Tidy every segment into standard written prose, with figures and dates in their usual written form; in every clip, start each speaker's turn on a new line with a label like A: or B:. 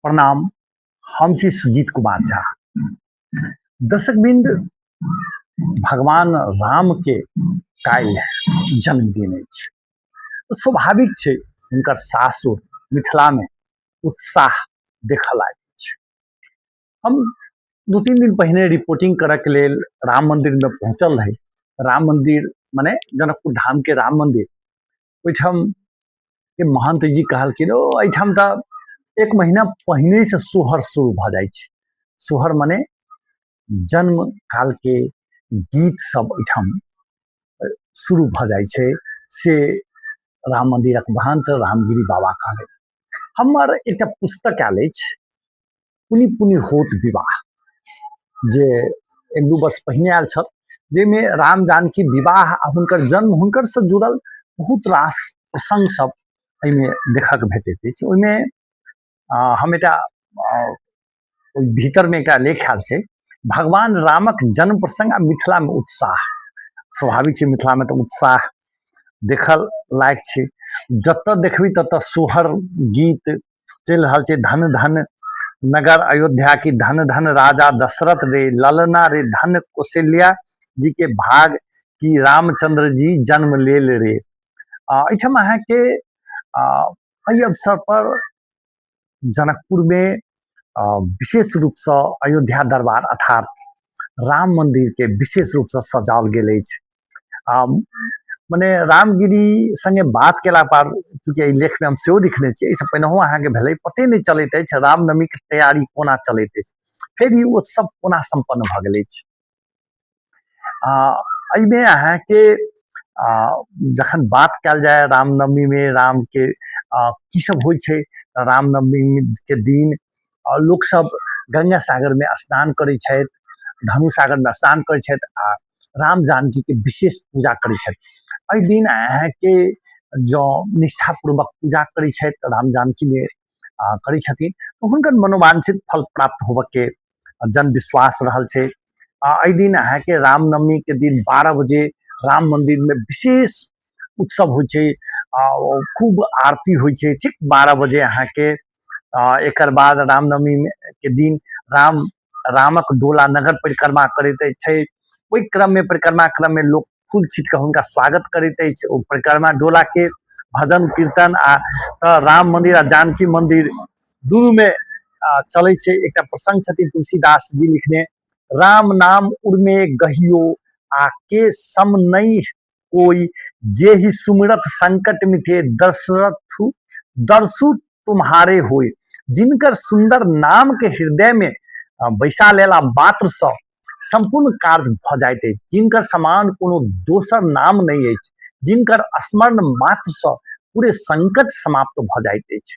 A: प्रणाम। हम छी सुजीत कुमार झा। दर्शकबिंद, भगवान राम के काल्हि जन्मदिन अछि। स्वाभाविक छै हुनकर सासुर मिथिला में उत्साह देखऽ लागै छै। हम 2-3 दिन पहिने रिपोर्टिंग करऽ के लेल राम मंदिर में पहुंचल रही। राम मंदिर माने जनकपुर धाम के राम मंदिर। ओहिठाम के महंत जी कहलखिन, ओ एहिठाम तऽ 1 महीना पहिने से सोहर शुरू भ जाइ छै। सोहर माने जन्म काल के गीत सब एहिठाम शुरू भ जाइ छै। से राम मंदिरक महंत रामगिरी बाबा कहले। हमर एकटा पुस्तक आयल अछि, पुनि पुनि होत विवाह, जे 1-2 वर्ष पहिने आयल छल, जाहिमे राम जानकी विवाह आ हुनकर जन्म, हुनकर से जुड़ल बहुत रास प्रसंग सब एहिमे देखक भेटैत अछि। ओहिमे हम एकटा भीतर में एक लेख आयल छै, भगवान रामक जन्म प्रसंग आ मिथिला में उत्साह। स्वाभाविक छै, मिथिला में तो उत्साह देखल लायक छै। जतऽ देखबी ततऽ सोहर गीत चलि रहल छै। धन धन नगर अयोध्या की, धन धन राजा दशरथ रे, ललना रे, धन कौशल्या जी के भाग की, रामचंद्र जी जन्म लेल रे। एहिठाम अहाँके एहि अवसर पर जनकपुर में विशेष रूप से अयोध्या दरबार अर्थात राम मंदिर के विशेष रूप से सजाओल गेल अछि। मने रामगिरी संगे बात केला पर, चूंकि एहि लेख में हम सेहो लिखने छियै, एहिसँ पहिनहु अहाँके भेलै, पते नहि चलैत अछि रामनवमी के तैयारी कोना चलैत अछि, फेर ई उत्सव कोना संपन्न भऽ गेल अछि। एहिमे अहाँके जखन बात कयल जाय रामनवमी में राम के की सब होइ छै, रामनवमी के दिन लोक सब गंगा सागर में स्नान करै छथि, धनु सागर में स्नान करै छथि आ राम जानकी के विशेष पूजा करै छथि। एहि दिन अहाँके जो निष्ठापूर्वक पूजा करै छथि, राम जानकी में करै छथिन, तो हुनकर मनोवांछित फल प्राप्त होबऽ के जन विश्वास रहल छै। एहि दिन अहाँके रामनवमी के दिन 12 बजे राम मंदिर में विशेष उत्सव होइ छै, खूब आरती होइ छै। ठीक 12 बजे अहाँके एकर बाद रामनवमी के दिन रामक डोला नगर परिक्रमा करैत छै। ओहि क्रम में परिक्रमा क्रम में लोक फूल छीट के हुनका स्वागत करैत अछि। ओ परिक्रमा डोला के भजन कीर्तन आ राम मंदिर आ जानकी मंदिर दुनू में चलै छै। एकटा प्रसंग छथिन तुलसीदास जी लिखने, राम नाम उर्मे गहियो आ के सम नहीं कोई, जे ही सुमिरत संकट मिटे दरसु तुम्हारे होय। जिनकर सुंदर नाम के हृदय में बैसा लेला मात्र से संपूर्ण कार्य भ जाइत अछि। जिनकर समान कोनो दोसर नाम नहीं अछि, जिनकर स्मरण मात्र से पूरे संकट समाप्त भ जाइत अछि।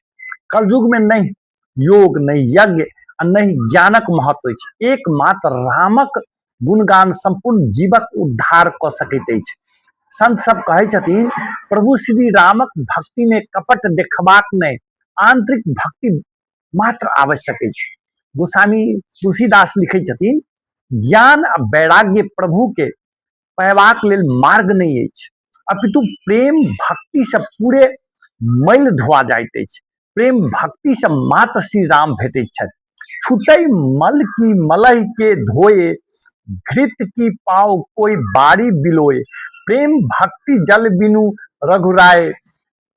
A: कलयुग में नहीं योग, नहीं यज्ञ आ नहीं ज्ञानक महत्व अछि, एकमात्र रामक गुणगान संपूर्ण जीवक उद्धार क सकैत अछि। संत सब कहै छथिन, प्रभु श्री रामक भक्ति में कपट देखबाक नहीं, आंतरिक भक्ति मात्र आवश्यक अछि। गोस्वामी तुलसीदास लिखै छथिन, ज्ञान आ वैराग्य प्रभु के पयबाक लेल मार्ग नहीं अछि, अपितु प्रेम भक्ति से पूरे मैल धोआ जाइत अछि। प्रेम भक्ति से मात्र श्री राम भेटैत छथि। छुटै मल की मलह के धोए, घृत की पाव कोई बारी बिलोए। प्रेम भक्ति जल बिनु रघुराय,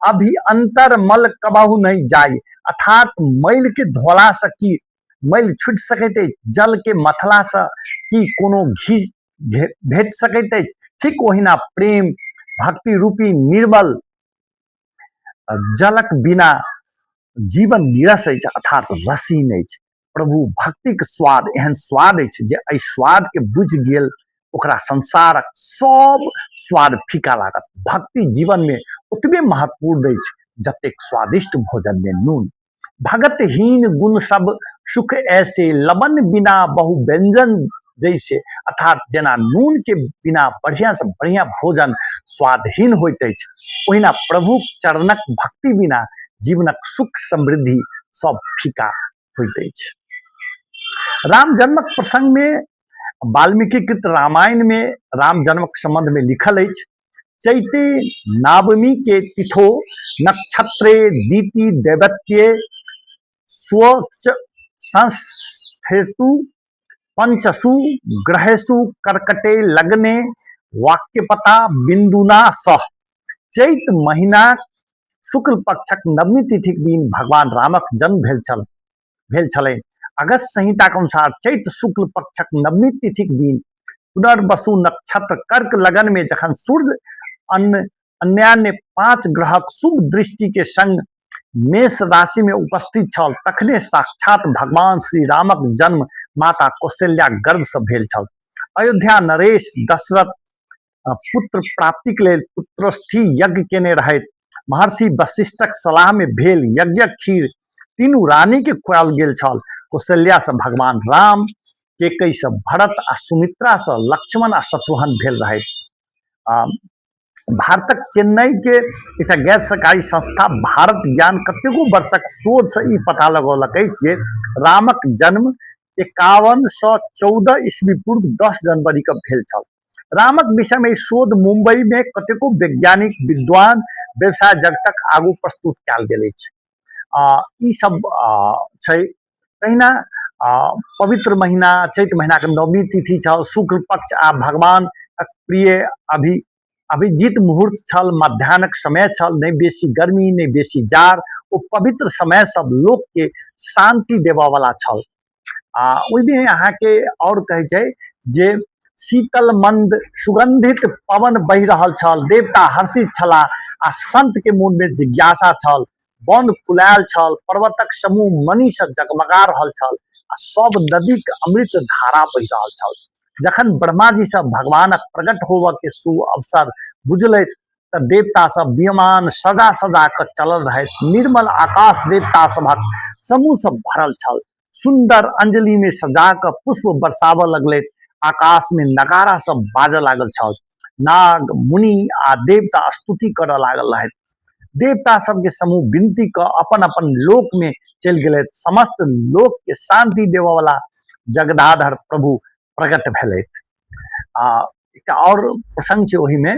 A: अभी अंतर मल कबहु नहीं जाय। अर्थात मैल के धोला से की मैल छुट सकैत अछि, जल के मथला से की कोनो घी भेट सकैत अछि। ठीक ओहिना प्रेम भक्ति रूपी निर्मल जलक बिना जीवन नीरस अछि, अर्थात रसीन अछि। प्रभु भक्तिक स्वाद एहन स्वाद अछि जे एहि स्वाद के बुझि गेल ओकरा संसारक सब स्वाद फीका लागत। भक्ति जीवन में उतबे महत्वपूर्ण अछि जतेक स्वादिष्ट भोजन में नून। भगतहीन गुण सब सुख ऐसे, लबन बिना बहु व्यंजन जैसे। अर्थात जेना नून के बिना बढ़िया से बढ़िया भोजन स्वादहीन होइत अछि, ओहिना प्रभु चरणक भक्ति बिना जीवनक सुख समृद्धि सब फीका होइत अछि। राम जन्मक प्रसंग में वाल्मीकि कृत रामायण में राम जन्मक संबंध में लिखल अछि, चैते नवमी के तिथो नक्षत्रे दीति दैवत्ये, स्वच संस्थेतु पंचसु ग्रहेषु कर्कटे लग्ने वाक्यपता बिंदुना सह। चैत महीना शुक्ल पक्षक नवमी तिथिक दिन भगवान रामक जन्म भेल छलनि। अगस्त संहिता के अनुसार चैत शुक्ल पक्षक नवमी तिथिक दिन पुनर्वसु नक्षत्र कर्क लगन में जखन सूर्य अन्यान्य 5 ग्रहक शुभ दृष्टि के संग मेष राशि में उपस्थित छल, तखने साक्षात भगवान श्री रामक जन्म माता कौशल्या गर्भ से भेल छल। अयोध्या नरेश दशरथ पुत्र प्राप्तिक लेल पुत्रष्ठी यज्ञ केने रहैत महर्षि वशिष्ठक सलाह में भेल यज्ञक खीर तीनू रानी के खुआल गेल छल। कौशल्या से भगवान राम, केकई से भरत आ सुमित्रा से लक्ष्मण आ शत्रुघ्न भेल रहैत। भारतक चेन्नई के एक गैर सरकारी संस्था भारत ज्ञान कतेको वर्षक शोध से ई पता लगौलक जे रामक जन्म 5114 ईस्वी पूर्व 10 जनवरी के भेल छल। रामक विषय में शोध मुंबई में कतेको वैज्ञानिक, विद्वान, व्यवसाय जगतक आगू प्रस्तुत कयल गेल अछि। ई सब छै। तहिना पवित्र महीना चैत महीना के नवमी तिथि छल, शुक्ल पक्ष आ भगवान प्रिय अभिजीत मुहूर्त छल, मध्याह्नक समय छल, नहीं बेसी गर्मी नहीं बेसी जार। ओ पवित्र समय सब लोक के शांति देवा वाला छल। ओहिमे अहाँ के और कहे छै जे शीतल मंद सुगंधित पवन बहि रहल छल, देवता हर्षित छला आ संत के मन में जिज्ञासा छल। वन फुलायल छल, पर्वतक समूह मणि से जगमगा रहल छल आ सब नदी के अमृत धारा बहि रहल छल। जखन ब्रह्मा जी से भगवानक प्रकट होबऽ के शुभ अवसर बुझल त देवता सब विमान सजा सजा कर चलल रहे। निर्मल आकाश देवता सभक समूह सब भरल छल। सुंदर अंजलि में सजा कर पुष्प बरसाव लगल। आकाश में नगारा सब बाजऽ लागल छल। नाग मुनि आ देवता स्तुति करऽ लागल रहे। देवता सब के समूह विनती क अपन अपन लोक में चल गए। समस्त लोक के शांति देवा वाला जगदाधर प्रभु प्रकट भेल। एक और प्रसंग छै ओहि में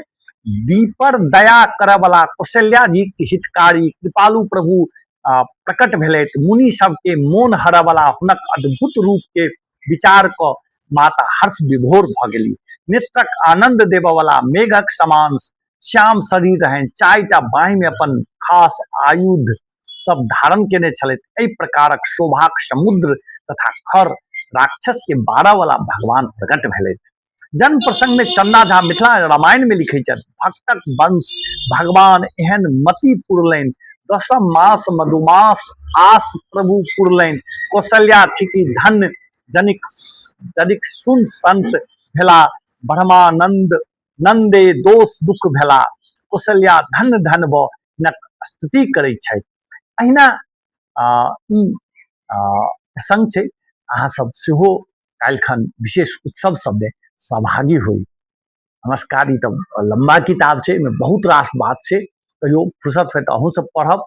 A: दीपर दया करे वाला कौशल्या जी के हितकारी कृपालु प्रभु प्रकट भेल। मुनि सब के मोन हरा वाला हुनक अद्भुत रूप के विचार क माता हर्ष विभोर भ गेली। नेत्रक आनंद देवा वाला मेघक समान श्याम शरीर रहन, 4टा बाहि में अपन खास आयुध सब धारण केने छलैथ। एहि प्रकारक शोभाक समुद्र तथा खर राक्षस के 12 वाला भगवान प्रकट भेल। जन्म प्रसंग में चंदा झा मिथिला रामायण में लिखे छथि, भक्तक वंश भगवान एहन मति पुरलनि, 10म मास मधुमास आस प्रभु पुरलनि। कौशल्या थिकी धन जनिक सुन संत भेला, ब्रह्मानंद नंदे दोष दुख भेला। कौशल्या धन धन व नक स्तुति करे छथि। अहिना ई प्रसंग छै। अहाँ सब सेहो काल्हिखन विशेष उत्सव सब में सहभागी हुई। नमस्कार। ई तो लंबा किताब छै, में बहुत रास बात छै, कहियो फुर्सत है तो अहूँ सब पढ़ब।